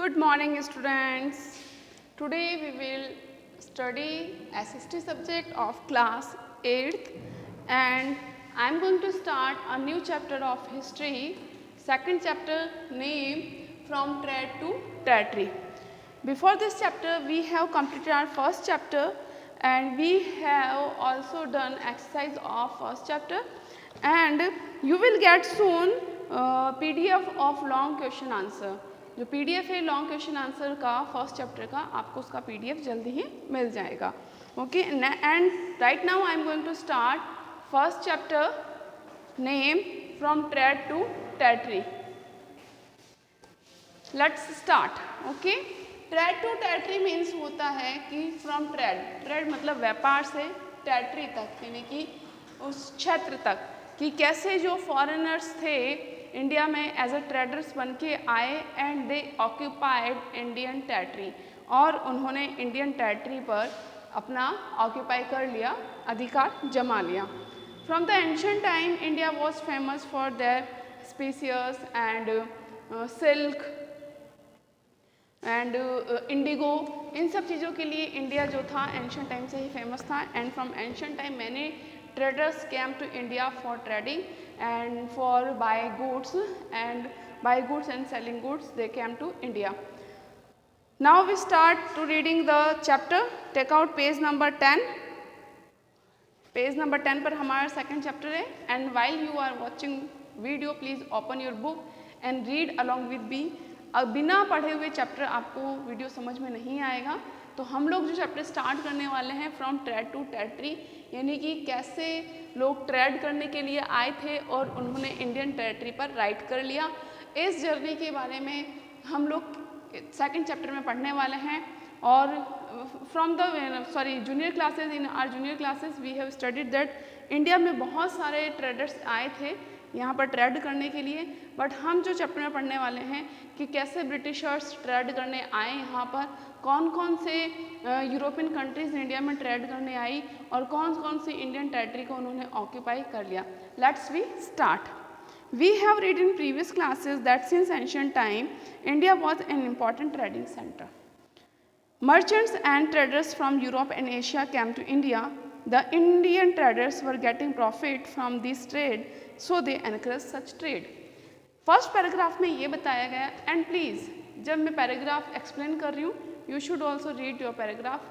Good morning students. Today we will study SST subject of class 8th and I am going to start a new chapter of history, second chapter named From Trad to Territory. Before this chapter we have completed our first chapter and we have also done exercise of first chapter and you will get soon PDF of long question answer. जो PDF है long question answer का first chapter का आपको उसका PDF जल्दी ही मिल जाएगा. Okay and right now I am going to start first chapter name from trade to territory. Let's start. Okay trade to territory means होता है कि फ्रॉम ट्रेड मतलब व्यापार से टेरिटरी तक यानी कि उस क्षेत्र तक कि कैसे जो फॉरेनर्स थे इंडिया में एज अ ट्रेडर्स बन के आए and they occupied Indian territory और उन्होंने इंडियन टेरिटरी पर अपना ऑक्यूपाई कर लिया, अधिकार जमा लिया. From the ancient time India was famous for their species and silk and indigo. इन सब चीज़ों के लिए इंडिया जो था एंशिएंट टाइम से ही फेमस था एंड फ्रॉम एंशिएंट टाइम मैंने traders came to India for trading and for buy goods and selling goods they came to India. Now we start to reading the chapter. Take out page number 10. Page number 10 पर हमारा second chapter है and while you are watching video please open your book and read along with me. अब बिना पढ़े हुए chapter आपको video समझ में नहीं आएगा तो हम लोग जो चैप्टर स्टार्ट करने वाले हैं फ्रॉम ट्रेड टू टेरिटरी यानी कि कैसे लोग ट्रेड करने के लिए आए थे और उन्होंने इंडियन टेरिटरी पर राइट कर लिया. इस जर्नी के बारे में हम लोग सेकंड चैप्टर में पढ़ने वाले हैं और from the junior classes in our junior classes we have studied that India में बहुत सारे ट्रेडर्स आए थे यहाँ पर ट्रेड करने के लिए. बट हम जो चैप्टर में पढ़ने वाले हैं कि कैसे ब्रिटिशर्स ट्रेड करने आए यहाँ पर, कौन कौन से यूरोपियन कंट्रीज़ इंडिया में ट्रेड करने आई और कौन कौन सी इंडियन टेरिटरी को उन्होंने ऑक्यूपाई कर लिया. Let's we start. We have read in previous classes that since ancient time, India was an important trading center. Merchants and traders from Europe and Asia came to India. The Indian traders were getting profit from this trade, so they encouraged such trade. First paragraph में ये बताया गया and please जब मैं paragraph explain कर रही हूँ you should also read your paragraph.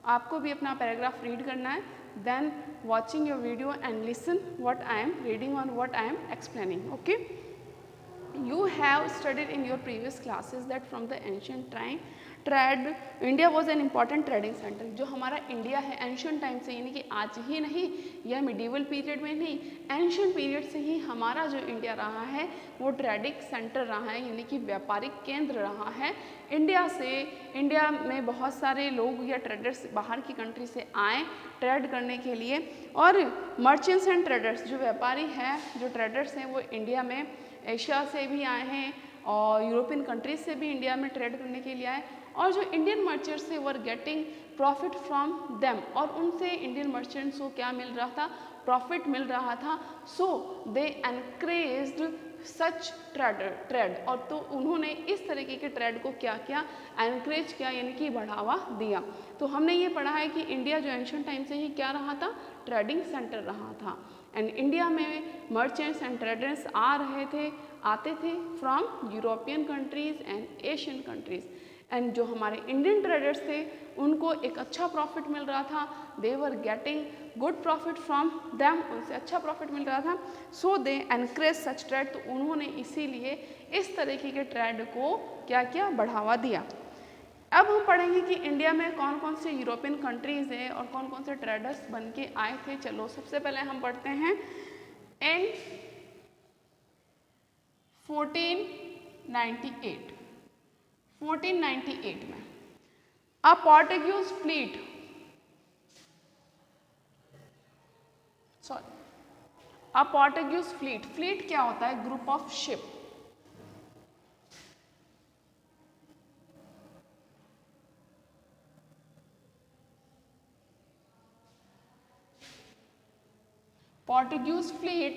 आपको भी अपना पैराग्राफ रीड करना है. Then watching your video and listen what I am reading on what I am explaining. Okay you have studied in your previous classes that from the ancient time trade India was an important trading centre. जो हमारा India है ancient time से यानी कि आज ही नहीं या medieval period में नहीं एंशिएंट पीरियड से ही हमारा जो इंडिया रहा है वो ट्रेडिंग सेंटर रहा है यानी कि व्यापारिक केंद्र रहा है. इंडिया में बहुत सारे लोग या ट्रेडर्स बाहर की कंट्री से आए ट्रेड करने के लिए और मर्चेंट्स एंड ट्रेडर्स जो व्यापारी हैं जो ट्रेडर्स हैं वो इंडिया में एशिया से भी आए हैं और यूरोपियन कंट्रीज से भी इंडिया में ट्रेड करने के लिए आए और जो इंडियन मर्चेंट्स थे were getting profit from them और उनसे इंडियन मर्चेंट्स को क्या मिल रहा था, प्रॉफिट मिल रहा था. सो दे एनकरेज्ड सच ट्रेड और तो उन्होंने इस तरीके के ट्रेड को क्या किया, एनकरेज किया यानी कि बढ़ावा दिया. तो हमने ये पढ़ा है कि इंडिया जो एंशिएंट टाइम से ही क्या रहा था, ट्रेडिंग सेंटर रहा था एंड इंडिया में मर्चेंट्स एंड ट्रेडर्स आते थे from European countries and Asian countries and जो हमारे इंडियन ट्रेडर्स थे उनको एक अच्छा प्रॉफिट मिल रहा था. They were getting good profit from them, उनसे अच्छा प्रॉफिट मिल रहा था. So they encourage such trade. तो उन्होंने इसीलिए इस तरीके के ट्रेड को क्या किया, बढ़ावा दिया. अब हम पढ़ेंगे कि इंडिया में कौन कौन से यूरोपियन कंट्रीज़ हैं और कौन कौन से ट्रेडर्स बन के आए थे. चलो सबसे पहले हम पढ़ते हैं इन 1498 में अ पोर्टुगीज फ्लीट क्या होता है, group of ship. Portuguese fleet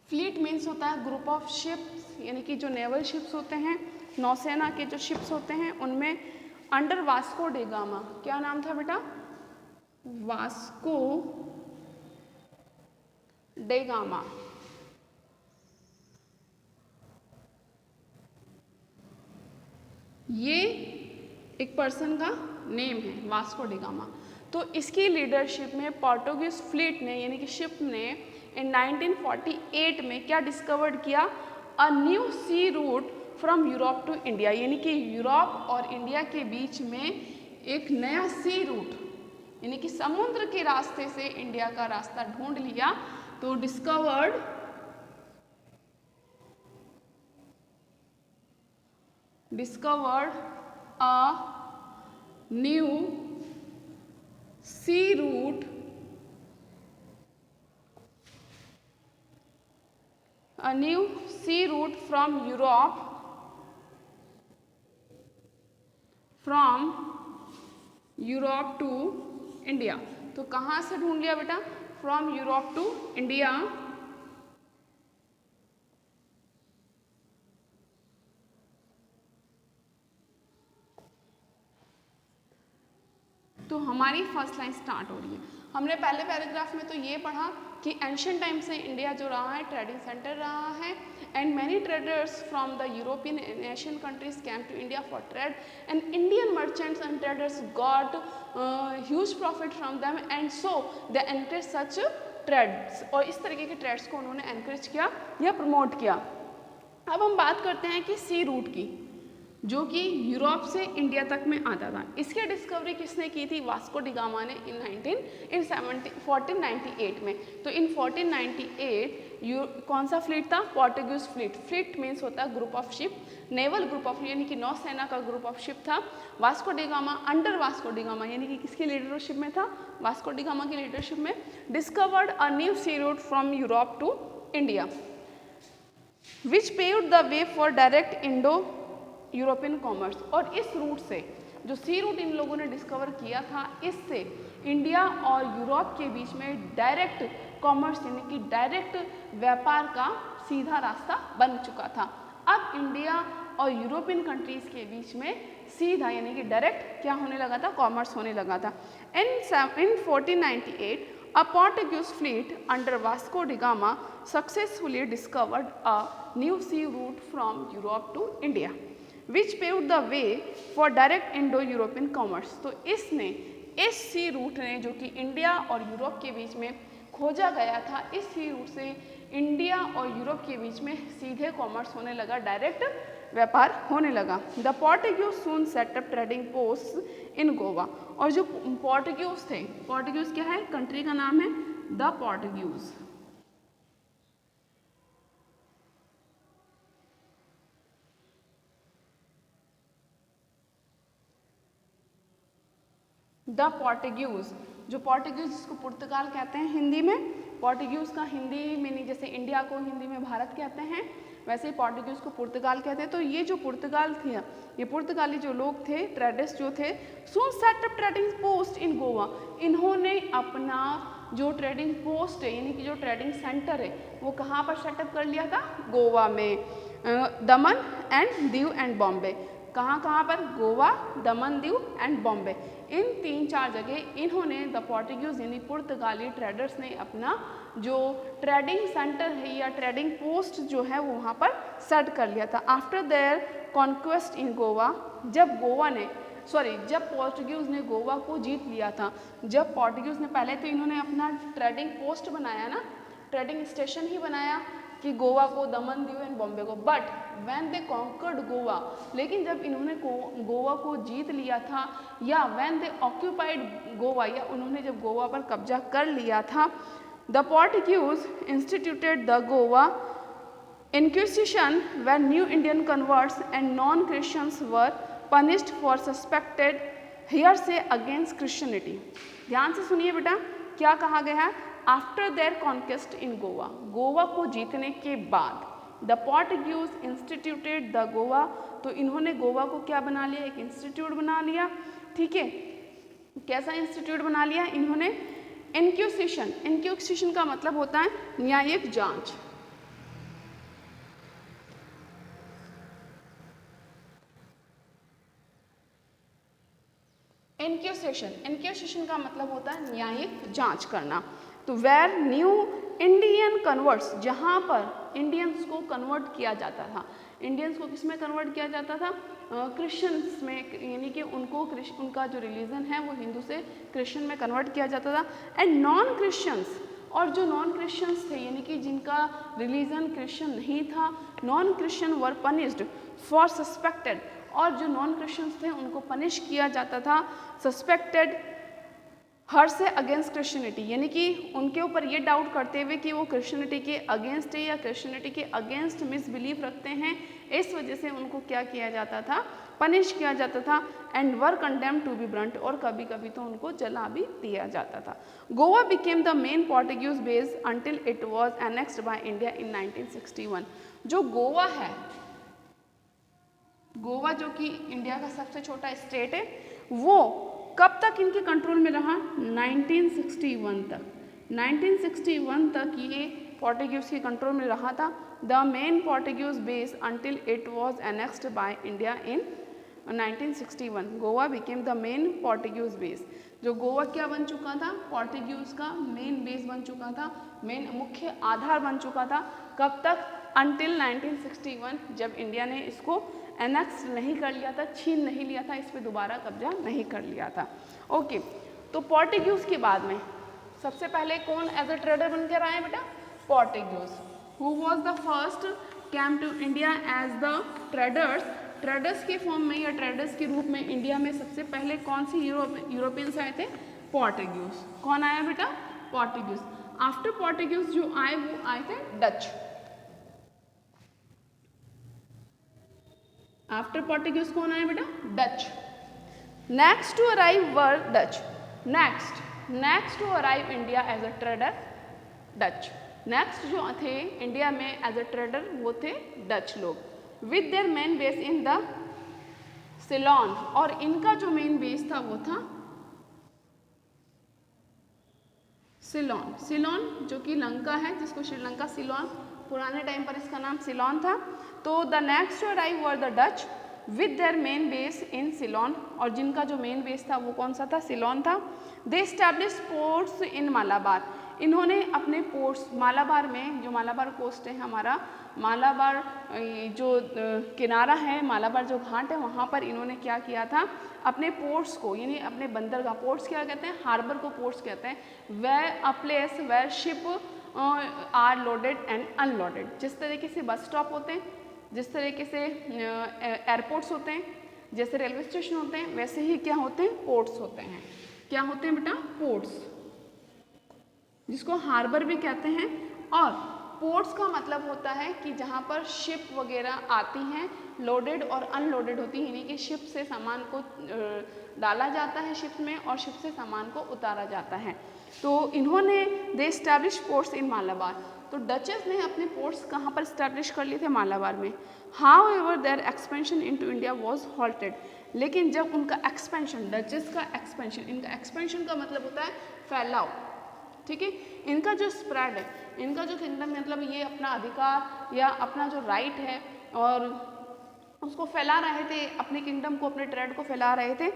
fleet means होता है ग्रुप ऑफ शिप्स, यानी कि जो नेवल शिप्स होते हैं, नौसेना के जो शिप्स होते हैं उनमें अंडर वास्को डे गामा, क्या नाम था बेटा? Vasco day gamma. ये एक पर्सन का नेम है, वास्को डे गामा। तो इसकी लीडरशिप में पोर्टुगीज फ्लीट ने, यानी कि शिप ने इन 1948 में क्या डिस्कवर्ड किया? A new sea route from Europe to India, यानी कि यूरोप और इंडिया के बीच में एक नया सी रूट, यानी कि समुद्र के रास्ते से इंडिया का रास्ता ढूंढ लिया। तो discovered a new sea route, from Europe to India. तो कहाँ से ढूंढ लिया बेटा? From Europe to India. तो हमारी फर्स्ट लाइन स्टार्ट हो रही है। हमने पहले पैराग्राफ में तो ये पढ़ा कि एंशिएंट टाइम से इंडिया जो रहा है ट्रेडिंग सेंटर रहा है, and many traders from the European and Asian countries came to India for trade, and Indian merchants and traders got huge profit from them, and so they encourage such trades. और इस तरीके के trades को उन्होंने encourage किया या promote किया। अब हम बात करते हैं कि सी रूट की, जो कि यूरोप से इंडिया तक में आता था। इसकी डिस्कवरी किसने की थी? वास्को डी गामा ने इन 1498 में। तो इन 1498 कौन सा फ्लीट था? Portuguese fleet. फ्लीट मीन्स होता है group of ship, naval group of, यानी कि नौसेना का ग्रुप ऑफ शिप था। Vasco da Gama under Vasco da Gama, यानी कि किसकी लीडरशिप में था? वास्को डी गामा की लीडरशिप में discovered a new sea route from Europe to India, which paved the way for direct Indo European commerce. और इस रूट से, जो सी रूट इन लोगों ने डिस्कवर किया था, इससे इंडिया और यूरोप के बीच में डायरेक्ट कॉमर्स, यानी कि डायरेक्ट व्यापार का सीधा रास्ता बन चुका था। अब इंडिया और यूरोपियन कंट्रीज के बीच में सीधा, यानी कि डायरेक्ट क्या होने लगा था? कॉमर्स होने लगा था। इन 1498 a Portuguese fleet under Vasco da Gama successfully discovered a new sea route from Europe to India, which paved the way for direct Indo-European commerce। तो इसने, इस सी रूट ने, जो कि इंडिया और यूरोप के बीच में खोजा गया था, इस सी रूट से इंडिया और यूरोप के बीच में सीधे कॉमर्स होने लगा, डायरेक्ट व्यापार होने लगा। The Portuguese soon set up trading post in Goa. और जो पोर्टुगीज थे, पोर्टुगीज क्या है? कंट्री का नाम है द पोर्टुगीज। द पोर्टुगीज, जो पोर्टुगीज जिसको पुर्तगाल कहते हैं हिंदी में, पोर्टुगीज का हिंदी मीनिंग जैसे इंडिया को हिंदी में भारत कहते हैं, वैसे ही पोर्टुगीज को पुर्तगाल कहते हैं। तो ये जो पुर्तगाल थे, ये पुर्तगाली जो लोग थे, ट्रेडर्स जो थे, soon set up trading post in Goa. इन्होंने अपना जो ट्रेडिंग पोस्ट है, यानी कि जो ट्रेडिंग सेंटर है, वो कहाँ पर सेटअप कर लिया था? गोवा में, दमन एंड दीव एंड बॉम्बे। कहाँ पर? गोवा, दमन, दीव एंड बॉम्बे। इन 3-4 जगह इन्होंने, द पोर्टुगीज यानी पुर्तगाली ट्रेडर्स ने, अपना जो ट्रेडिंग सेंटर है या ट्रेडिंग पोस्ट जो है वो वहाँ पर सेट कर लिया था। आफ्टर देयर कॉन्क्वेस्ट इन गोवा, जब पोर्टुगीज ने गोवा को जीत लिया था, जब पोर्टुगीज ने, पहले तो इन्होंने अपना ट्रेडिंग पोस्ट बनाया ना, ट्रेडिंग स्टेशन ही बनाया कि गोवा को, दमन, दीव एंड बॉम्बे को, but when they conquered Goa, लेकिन जब इन्होंने गोवा को जीत लिया था, या व्हेन दे ऑक्यूपाइड गोवा, या उन्होंने जब गोवा पर कब्जा कर लिया था, the Portuguese instituted the Goa inquisition, when new Indian converts and non Christians were punished for suspected hearsay against Christianity. ध्यान से सुनिए बेटा, क्या कहा गया है? आफ्टर देयर कॉन्क्वेस्ट इन गोवा, गोवा को जीतने के बाद, the Portuguese instituted the Goa, तो इन्होंने गोवा को क्या बना लिया? एक इंस्टीट्यूट बना लिया। ठीक है, कैसा इंस्टीट्यूट बना लिया इन्होंने? इंक्विजिशन। इंक्विजिशन का मतलब होता है न्यायिक जांच। इंक्विजिशन, इंक्विजिशन का मतलब होता है न्यायिक जांच करना। तो वेयर न्यू इंडियन कन्वर्ट्स, जहाँ पर इंडियंस को कन्वर्ट किया जाता था, इंडियंस को किस में कन्वर्ट किया जाता था, क्रिश्चियंस में, यानी कि उनको उनका जो रिलीजन है वो हिंदू से क्रिश्चियन में कन्वर्ट किया जाता था। एंड नॉन क्रिश्चियंस, और जो नॉन क्रिश्चियंस थे यानी कि जिनका रिलीजन क्रिश्चियन नहीं था, non Christian were punished for suspected, और जो नॉन क्रिश्चियंस थे उनको पनिश किया जाता था सस्पेक्टेड हर से अगेंस्ट क्रिश्चियनिटी, यानी कि उनके ऊपर ये डाउट करते हुए कि वो क्रिश्चियनिटी के अगेंस्ट है या क्रिश्चियनिटी के अगेंस्ट मिसबिलीफ रखते हैं, इस वजह से उनको क्या किया जाता था, पनिश किया जाता था। And were condemned to be burnt, और कभी कभी तो उनको जला भी दिया जाता था। Goa became the main Portuguese base until it was annexed by India in 1961। जो गोवा है, गोवा जो कि इंडिया का सबसे छोटा स्टेट है, वो कब तक इनके कंट्रोल में रहा, 1961 तक। 1961 तक ये पोर्टुगीज के कंट्रोल में रहा था। The main Portuguese base until it was annexed by India in 1961। Goa became the main Portuguese base. जो गोवा क्या बन चुका था, पोर्टुगीज का मेन बेस बन चुका था, मेन मुख्य आधार बन चुका था। कब तक, अंटिल 1961, जब इंडिया ने इसको एनेक्स नहीं कर लिया था, छीन नहीं लिया था, इस पर दोबारा कब्जा नहीं कर लिया था। ओके, तो पोर्टुगीज के बाद में सबसे पहले कौन एज अ ट्रेडर बनकर आए बेटा, Portuguese. Who was the first came to India as the traders, traders के फॉर्म में या ट्रेडर्स के रूप में इंडिया में सबसे पहले कौन सी यूरोपियंस आए थे, पोर्टुगीज। कौन आया बेटा, पोर्टुगीज। आफ्टर पोर्टुगीज जो आए वो आए थे डच। आफ्टर पोर्टुगीज कौन आए बेटा, Dutch. Next to arrive were Dutch. Next to arrive India as a trader, Dutch. Next जो थे इंडिया में एज अ ट्रेडर वो थे डच लोग। With their main base in the Ceylon, और इनका जो मेन बेस था वो था सिलोन। सिलोन जो कि लंका है, जिसको श्रीलंका सिलोन, पुराने टाइम पर इसका नाम सिलोन था। तो the next to arrive were the Dutch with their main base in Ceylon, और जिनका जो मेन बेस था वो कौन सा था, सिलोन था। दे एस्टैब्लिश पोर्ट्स इन मालाबार, इन्होंने अपने पोर्ट्स मालाबार में, जो मालाबार कोस्ट है हमारा, मालाबार जो किनारा है, मालाबार जो घाट है, वहाँ पर इन्होंने क्या किया था, अपने पोर्ट्स को, यानी अपने बंदरगाह, पोर्ट्स क्या कहते हैं, हार्बर को पोर्ट्स कहते हैं, where a place where ship are loaded and unloaded. जिस तरीके से बस स्टॉप होते हैं, जिस तरीके से एयरपोर्ट्स होते हैं, जैसे रेलवे स्टेशन होते हैं, वैसे ही क्या होते हैं, पोर्ट्स होते हैं। क्या होते हैं बेटा, पोर्ट्स, जिसको हार्बर भी कहते हैं। और पोर्ट्स का मतलब होता है कि जहाँ पर शिप वगैरह आती हैं, लोडेड और अनलोडेड होती हैं, यानी कि शिप से सामान को डाला जाता है शिप में और शिप से सामान को उतारा जाता है। तो इन्होंने दे एस्टैब्लिश पोर्ट्स इन मालाबार, तो डचेस ने अपने पोर्ट्स कहाँ पर इस्टेब्लिश कर लिए थे, मालाबार में। However their expansion into India was halted, लेकिन जब उनका एक्सपेंशन, डचेस का एक्सपेंशन, इनका एक्सपेंशन का मतलब होता है फैलाव, ठीक है, इनका जो स्प्रेड है, इनका जो किंगडम, मतलब ये अपना अधिकार या अपना जो राइट है और उसको फैला रहे थे, अपने किंगडम को, अपने ट्रेड को फैला रहे थे,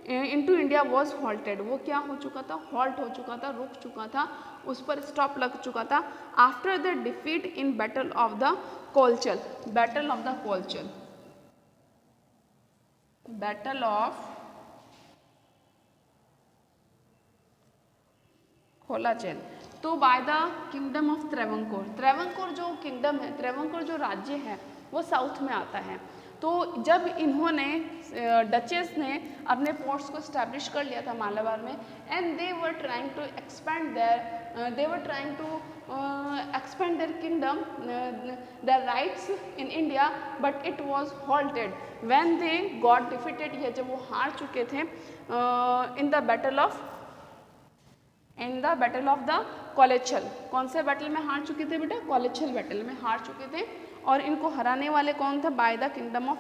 इनटू इंडिया वॉज हॉल्टेड, वो क्या हो चुका था, हॉल्ट हो चुका था, रुक चुका था, उस पर स्टॉप लग चुका था। After the defeat in battle of the Colachel, battle of the Colachel, battle of Colachel, तो by the kingdom of Travancore. Travancore जो किंगडम है, त्रैवंकोर जो राज्य है वो साउथ में आता है। तो जब इन्होंने, डचेस ने अपने पोर्ट्स को इस्टेब्लिश कर लिया था मालाबार में, and they were trying to expand their kingdom, their rights in India, but it was halted when they got defeated, या जब वो हार चुके थे in the battle of the Colachel. कौन से बैटल में हार चुके थे बेटा, कोलेचल बैटल में हार चुके थे। और इनको हराने वाले कौन था, बाय द किंगडम ऑफ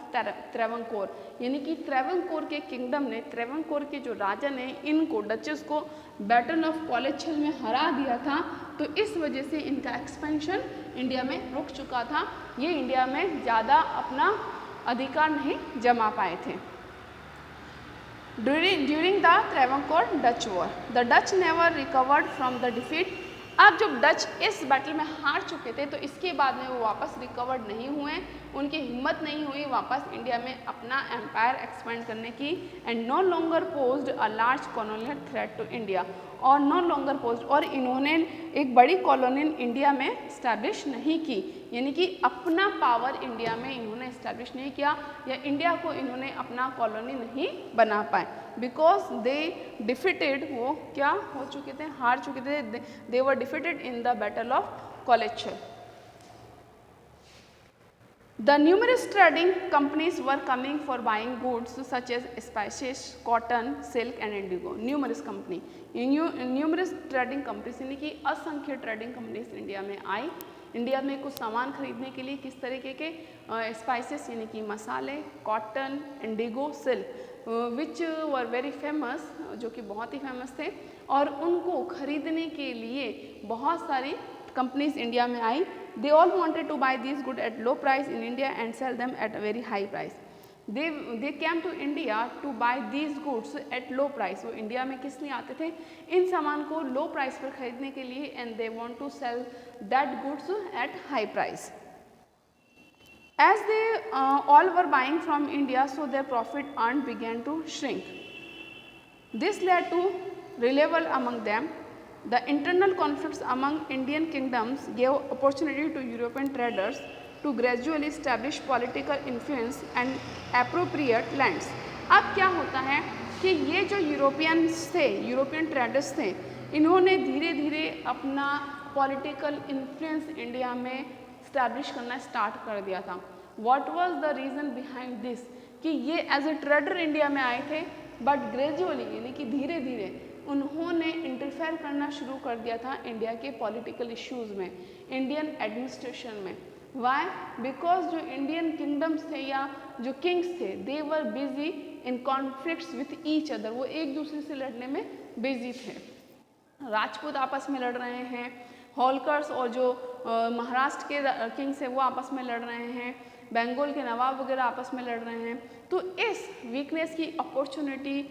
त्रैवंकोर, यानी कि त्रैवंकोर के किंगडम ने, त्रैवंकोर के जो राजा ने इनको, डचेस को बैटल ऑफ कोलेचल में हरा दिया था। तो इस वजह से इनका एक्सपेंशन इंडिया में रुक चुका था, ये इंडिया में ज़्यादा अपना अधिकार नहीं जमा पाए थे। during the Travancore Dutch War. The Dutch never recovered from the defeat. अब जब डच इस बैटल में हार चुके थे तो इसके बाद में वो वापस रिकवर्ड नहीं हुए, उनकी हिम्मत नहीं हुई वापस इंडिया में अपना एम्पायर एक्सपेंड करने की, and no longer posed a large colonial threat to India, और नो लॉन्गर पोस्ट, और इन्होंने एक बड़ी कॉलोनी इंडिया में इस्टेब्लिश नहीं की, यानी कि अपना पावर इंडिया में इन्होंने इस्टेब्लिश नहीं किया या इंडिया को इन्होंने अपना कॉलोनी नहीं बना पाए, बिकॉज दे डिफिटेड, वो क्या हो चुके थे, हार चुके थे, they were defeated in the battle of Colachel. The numerous trading companies were coming for buying goods such as spices, cotton, silk and indigo. Numerous company, numerous trading companies यानी कि असंख्य ट्रेडिंग कंपनीज इंडिया में आई, India में कुछ सामान खरीदने के लिए, किस तरीके के स्पाइसेस यानी कि मसाले, cotton, Indigo, silk, which were very famous, जो कि बहुत ही फेमस थे, और उनको खरीदने के लिए बहुत सारी कंपनीज इंडिया में आई. They all wanted to buy these goods at low price in India and sell them at a very high price. They came to India to buy these goods at low price. वो India में किस लिए आते थे, इन सामान को लो price पर खरीदने के लिए, and they want to sell that goods at high price. As they all were buying from India, so their profit earned began to shrink. This led to revival among them. The internal conflicts among Indian kingdoms gave opportunity to European traders to gradually establish political influence and appropriate lands. अब क्या होता है कि ये जो Europeans थे, European traders थे, इन्होंने धीरे धीरे अपना पॉलिटिकल इन्फ्लुएंस इंडिया में इस्टेब्लिश करना स्टार्ट कर दिया था. What was the reason behind this, कि ये एज ए ट्रेडर इंडिया में आए थे, बट ग्रेजुअली यानी कि धीरे धीरे उन्होंने इंटरफेयर करना शुरू कर दिया था इंडिया के पॉलिटिकल इश्यूज़ में, इंडियन एडमिनिस्ट्रेशन में. वाई? बिकॉज जो इंडियन किंगडम्स थे या जो किंग्स थे, they were busy in conflicts with each other, वो एक दूसरे से लड़ने में बिजी थे. राजपूत आपस में लड़ रहे हैं, होलकर्स और जो महाराष्ट्र के किंग्स है वो आपस में लड़ रहे हैं, बंगाल के नवाब वगैरह आपस में लड़ रहे हैं. तो इस वीकनेस की अपॉर्चुनिटी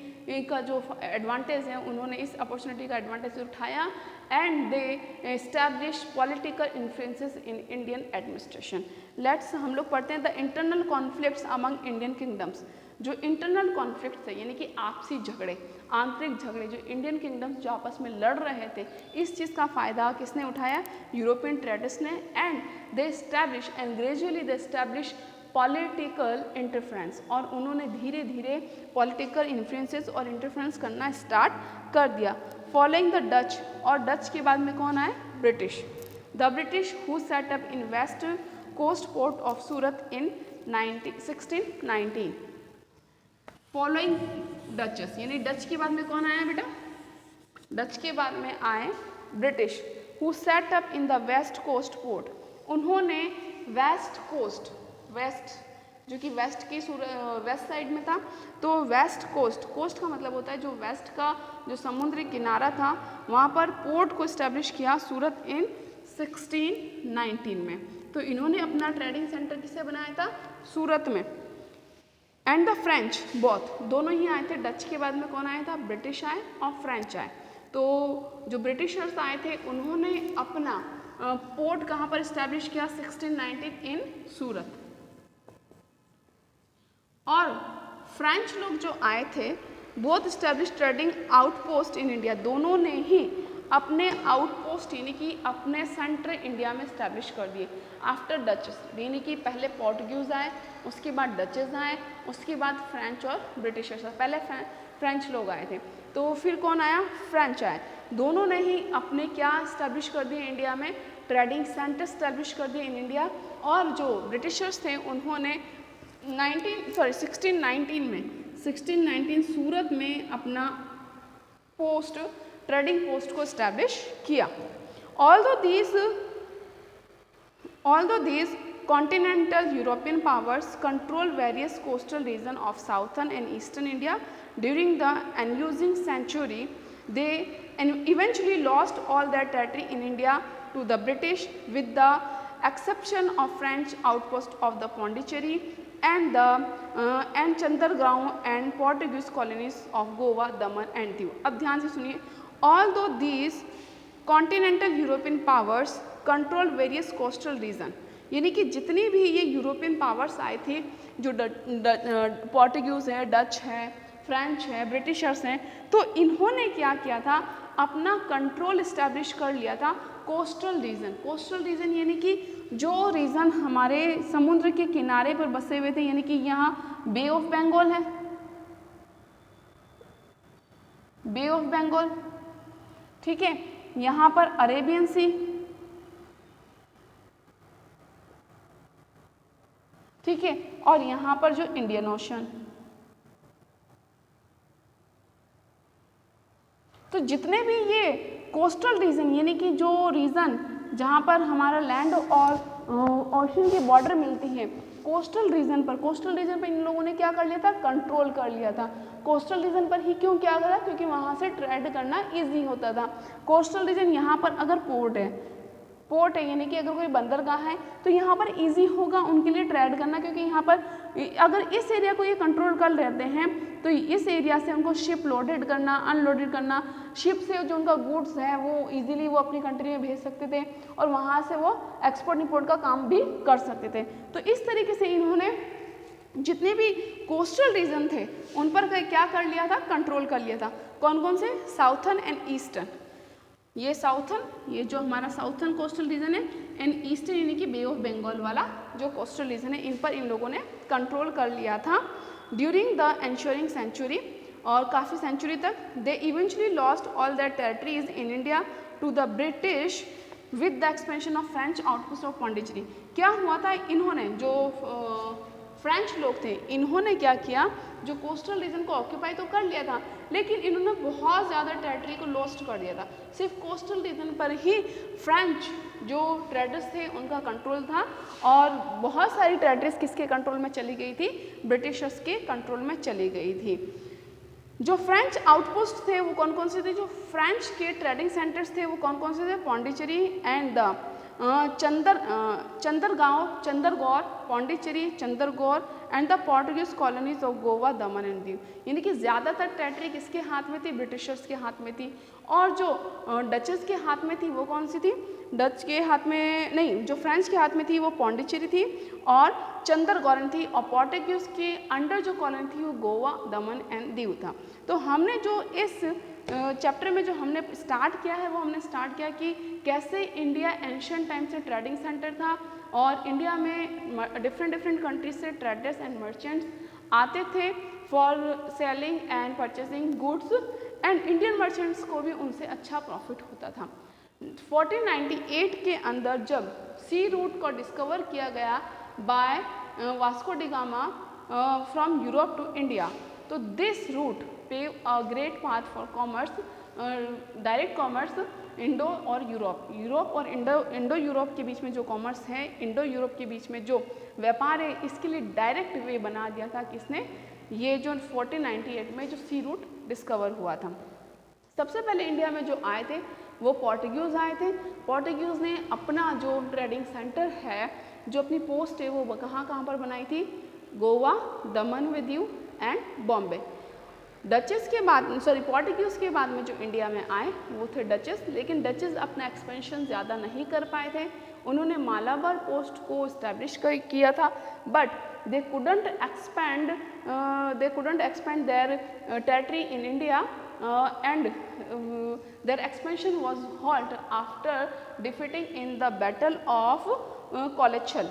का जो एडवांटेज है, उन्होंने इस अपॉर्चुनिटी का एडवांटेज उठाया, and they establish political influences in Indian administration. Let's हम लोग पढ़ते हैं the internal conflicts among Indian kingdoms. जो इंटरनल कॉन्फ्लिक्ट्स है यानी कि आपसी झगड़े, आंतरिक झगड़े, जो इंडियन किंगडम्स जो आपस में लड़ रहे थे, इस चीज़ का फ़ायदा किसने उठाया, यूरोपियन ट्रेडर्स ने, and they establish and gradually they establish political interference, और उन्होंने धीरे धीरे पॉलिटिकल इन्फ्लुएंसेस और इंटरफ्रेंस करना स्टार्ट कर दिया. फॉलोइंग द डच, और डच के बाद में कौन आए, British. The British who set up in west coast port of Surat in 1619. Following Dutch's, यानी डच के बाद में कौन आया बेटा, डच के बाद में आए British, who set up in the west coast port. उन्होंने वेस्ट कोस्ट, वेस्ट जो कि वेस्ट की वेस्ट साइड में था, तो वेस्ट कोस्ट, कोस्ट का मतलब होता है जो वेस्ट का जो समुद्री किनारा था, वहाँ पर पोर्ट को इस्टेब्लिश किया सूरत इन 1619 में. तो इन्होंने अपना ट्रेडिंग सेंटर किसे बनाया था, सूरत में. एंड द फ्रेंच बोथ, दोनों ही आए थे. डच के बाद में कौन आया था, ब्रिटिश आए और फ्रेंच आए. तो जो ब्रिटिशर्स आए थे उन्होंने अपना पोर्ट कहाँ पर इस्टेब्लिश किया, 1619 इन सूरत. और फ्रेंच लोग जो आए थे, both establish trading outpost in India, दोनों ने ही अपने आउटपोस्ट यानी कि अपने सेंटर इंडिया में इस्टेब्लिश कर दिए. आफ्टर डचेस, यानी कि पहले पोर्टुगीज आए, उसके बाद डचेस आए, उसके बाद फ्रेंच और ब्रिटिशर्स. पहले फ्रेंच लोग आए थे, तो फिर कौन आया, फ्रेंच आए. दोनों ने ही अपने क्या इस्टेब्लिश कर दिए इंडिया में, ट्रेडिंग सेंटर इस्टेब्लिश कर दिए इन इंडिया. और जो ब्रिटिशर्स थे उन्होंने 1619 सूरत में अपना पोस्ट, ट्रेडिंग पोस्ट को इस्टेब्लिश किया. Although these continental European powers control various coastal regions of southern and eastern India during the ensuing century, they eventually lost all their territory in India to the British, with the exception of French outpost of the Pondicherry and Chandernagore and Portuguese colonies of Goa, Daman and Diu. अब ध्यान से सुनिए, although these continental European powers control various coastal region, यानी कि जितनी भी ये European powers आए थे, जो पोर्टुगीज है, डच है, फ्रेंच है, ब्रिटिशर्स हैं, तो इन्होंने क्या किया था, अपना कंट्रोल इस्टेब्लिश कर लिया था कोस्टल रीजन। कोस्टल रीजन यानी कि जो रीजन हमारे समुद्र के किनारे पर बसे हुए थे, यानी कि यहाँ बे ऑफ बंगाल है, बे ऑफ बंगाल, ठीक है, यहाँ पर अरेबियन सी, ठीक है, और यहाँ पर जो इंडियन ओशन। तो जितने भी ये कोस्टल रीजन, यानी कि जो रीजन जहाँ पर हमारा लैंड और ओशन की बॉर्डर मिलती है, कोस्टल रीजन पर इन लोगों ने क्या कर लिया था, कंट्रोल कर लिया था। कोस्टल रीजन पर ही क्यों क्या करा, क्योंकि वहाँ से ट्रेड करना इजी होता था। कोस्टल रीजन यहाँ पर अगर पोर्ट है यानी कि अगर कोई बंदरगाह है तो यहाँ पर इजी होगा उनके लिए ट्रेड करना, क्योंकि यहाँ पर अगर इस एरिया को ये कंट्रोल कर लेते हैं तो इस एरिया से उनको शिप लोडेड करना, अनलोडेड करना, शिप से जो उनका गुड्स है वो इजीली वो अपनी कंट्री में भेज सकते थे और वहाँ से वो एक्सपोर्ट इंपोर्ट का काम भी कर सकते थे। तो इस तरीके से इन्होंने जितने भी कोस्टल रीजन थे उन पर क्या कर लिया था, कंट्रोल कर लिया था। कौन कौन से, साउथर्न एंड ईस्टर्न, ये साउथर्न, ये जो हमारा साउथर्न कोस्टल रीजन है, एंड ईस्टर्न यानी कि बे ऑफ बंगाल वाला जो कोस्टल रीजन है, इन पर इन लोगों ने कंट्रोल कर लिया था ड्यूरिंग द एंश्योरिंग सेंचुरी। और काफ़ी सेंचुरी तक they eventually lost all that territories in India to the British with the expansion of French outpost of Pondicherry. क्या हुआ था, इन्होंने जो फ्रेंच लोग थे, इन्होंने क्या किया, जो कोस्टल रीजन को ऑक्यूपाई तो कर लिया था, लेकिन इन्होंने बहुत ज़्यादा टेरिटरी को लॉस्ट कर दिया था। सिर्फ कोस्टल रीजन पर ही फ्रेंच जो ट्रेडर्स थे उनका कंट्रोल था, और बहुत सारी टेरिटरीज किसके कंट्रोल में चली गई थी, ब्रिटिशर्स के कंट्रोल में चली गई थी। जो फ्रेंच आउटपोस्ट थे वो कौन कौन से थे, जो फ्रेंच के ट्रेडिंग सेंटर्स थे वो कौन कौन से थे, Pondicherry and the Chandernagore, Pondicherry, Chandernagore and the Portuguese colonies of Goa, Daman and Diu. यानी कि ज़्यादातर टेरिटरी किसके हाथ में थी, ब्रिटिशर्स के हाथ में थी। और जो डचेस के हाथ में थी वो कौन सी थी, डच के हाथ में नहीं, जो फ्रेंच के हाथ में थी वो पौंडीचेरी थी और चंद्रगौर थी, और पोर्टुगीज के अंडर जो कॉलोनी थी वो गोवा, दमन एंड दीव था। तो हमने जो इस चैप्टर में जो हमने स्टार्ट किया है वो हमने स्टार्ट किया कि कैसे इंडिया एंशिएंट टाइम से ट्रेडिंग सेंटर था, और इंडिया में डिफरेंट कंट्रीज से ट्रेडर्स एंड मर्चेंट्स आते थे for selling and purchasing goods, and Indian merchants को भी उनसे अच्छा प्रॉफिट होता था। 1498 के अंदर जब सी रूट को डिस्कवर किया गया by Vasco da Gama from Europe to India, तो this route pave a great path for commerce, direct commerce Indo और यूरोप और इंडो यूरोप के बीच में जो कॉमर्स है, इंडो यूरोप के बीच में जो व्यापार है, इसके लिए डायरेक्ट वे बना दिया था किसने, ये जो 1498 में जो सी रूट डिस्कवर हुआ था। सबसे पहले इंडिया में जो आए थे वो पोर्टुगीज आए थे। पोर्टुगीज ने अपना जो ट्रेडिंग सेंटर है, जो अपनी पोस्ट है, वो कहाँ पर बनाई थी, गोवा, दमन with Diu and Bombay. Duchess के बाद, पोर्टुगीज के बाद में जो इंडिया में आए वो थे डचेस, लेकिन डचेस अपना एक्सपेंशन ज़्यादा नहीं कर पाए थे। उन्होंने मालाबार पोस्ट को इस्टेब्लिश किया था, but they couldn't expand their territory in India, and their expansion was halt after defeating in the battle of Colachel.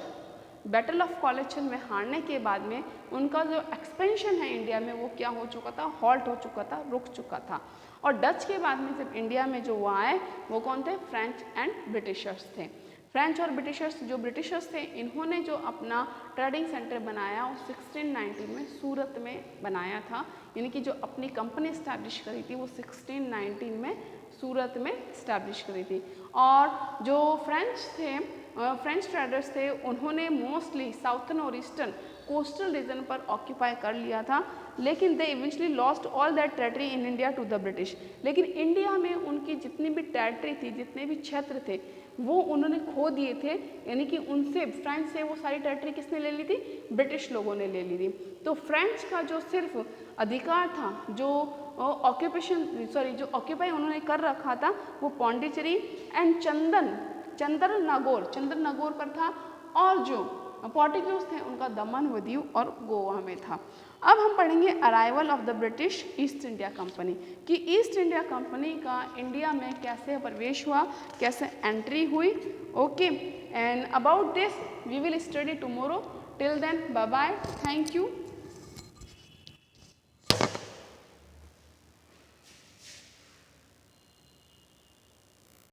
Battle of Colachel में हारने के बाद में उनका जो एक्सपेंशन है इंडिया में वो क्या हो चुका था, हॉल्ट हो चुका था, रुक चुका था। और डच के बाद में जब इंडिया में जो वो आए वो कौन थे, फ्रेंच एंड ब्रिटिशर्स थे। फ्रेंच और ब्रिटिशर्स, जो ब्रिटिशर्स थे इन्होंने जो अपना ट्रेडिंग सेंटर बनाया वो 1619 में सूरत में बनाया था, यानी कि जो अपनी कंपनी इस्टेब्लिश करी थी वो 1619 में सूरत में इस्टेब्लिश करी थी। और जो फ्रेंच ट्रेडर्स थे उन्होंने मोस्टली साउथर्न और ईस्टर्न कोस्टल रीजन पर ऑक्यूपाई कर लिया था, लेकिन they eventually lost all that territory in India to the British. लेकिन इंडिया में उनकी जितनी भी टेरिटरी थी, जितने भी क्षेत्र थे, वो उन्होंने खो दिए थे। यानी कि उनसे, फ्रेंच से वो सारी टेरिटरी किसने ले ली थी? ब्रिटिश लोगों ने ले ली थी। तो फ्रेंच का जो सिर्फ अधिकार था, जो जो ऑक्यूपाई उन्होंने कर रखा था, वो पौंडीचेरी एंड चंद्रनगौर पर था, और जो पोर्टुगीज थे उनका दमन, व दीव और गोवा में था। अब हम पढ़ेंगे arrival of the British East India Company, कि ईस्ट इंडिया कंपनी का इंडिया में कैसे प्रवेश हुआ, कैसे एंट्री हुई। Okay, and about this we will study tomorrow. Till then bye bye, thank you.